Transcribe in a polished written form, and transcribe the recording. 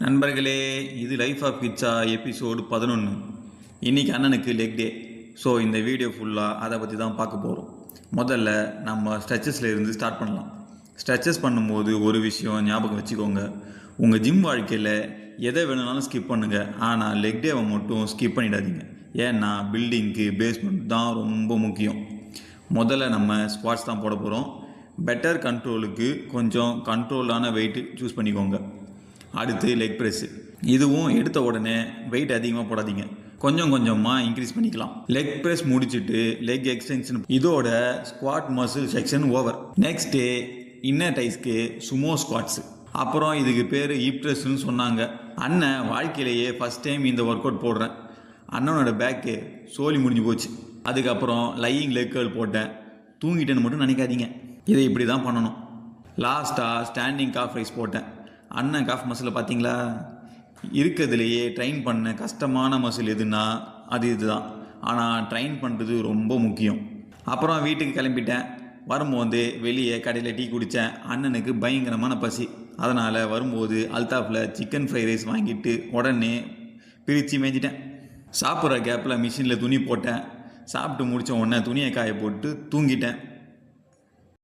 நண்பர்களே, இது life of கிட்ஸா episode 11. இன்றைக்கி அண்ணனுக்கு லெக் டே. ஸோ இந்த வீடியோ ஃபுல்லாக அதை பற்றி தான் பார்க்க போகிறோம். முதல்ல நம்ம ஸ்ட்ரெச்சஸில் இருந்து ஸ்டார்ட் பண்ணலாம். ஸ்ட்ரெச்சஸ் பண்ணும்போது ஒரு விஷயம் ஞாபகம் வச்சுக்கோங்க. உங்கள் ஜிம் வாழ்க்கையில் எதை வேணும்னாலும் ஸ்கிப் பண்ணுங்கள், ஆனால் லெக் டேவை மட்டும் ஸ்கிப் பண்ணிடாதீங்க. ஏன்னா பில்டிங்க்கு பேஸ்மெண்ட் தான் ரொம்ப முக்கியம். முதல்ல நம்ம ஸ்குவாட்ஸ் தான் போட போகிறோம். பெட்டர் கண்ட்ரோலுக்கு கொஞ்சம் கண்ட்ரோலான வெயிட்டு சூஸ் பண்ணிக்கோங்க. அடுத்து லெக் ப்ரெஸ்ஸு. இதுவும் எடுத்த உடனே வெயிட் அதிகமாக போடாதீங்க, கொஞ்சம் கொஞ்சமாக இன்க்ரீஸ் பண்ணிக்கலாம். லெக் ப்ரெஸ் முடிச்சுட்டு லெக் எக்ஸ்டென்ஷன், இதோட squat muscle section over. Next inner டைஸ்க்கு சுமோ ஸ்குவாட்ஸு. அப்புறம் இதுக்கு பேர் ஹிப் ப்ரெஸ்ன்னு சொன்னாங்க. அண்ணன் வாழ்க்கையிலேயே ஃபஸ்ட் டைம் இந்த ஒர்க் அவுட் போடுறேன். அண்ணனோட பேக்கு சோலி முடிஞ்சு போச்சு. அதுக்கப்புறம் லையிங் லெக் கேர்ள் போட்டேன். தூங்கிட்டேன்னு மட்டும் நினைக்காதீங்க, இதை இப்படி தான் பண்ணணும். லாஸ்ட்டாக ஸ்டாண்டிங் காஃப் ரைஸ் போட்டேன். அண்ணன் காஃப் மசிலை பார்த்தீங்களா? இருக்கிறதுலையே ட்ரெயின் பண்ண கஷ்டமான மசில் எதுன்னா அது இதுதான். ஆனால் ட்ரெயின் பண்ணுறது ரொம்ப முக்கியம். அப்புறம் வீட்டுக்கு கிளம்பிட்டேன். வரும்போது வெளியே கடையில் டீ குடித்தேன். அண்ணனுக்கு பயங்கரமான பசி. அதனால் வரும்போது அல்தாஃபில் சிக்கன் ஃப்ரை ரைஸ் வாங்கிட்டு உடனே பிரித்து மேய்ஞ்சிட்டேன். சாப்பிட்ற கேப்பில் மிஷினில் துணி போட்டேன். சாப்பிட்டு முடித்த உடனே துணியை காய போட்டு தூங்கிட்டேன்.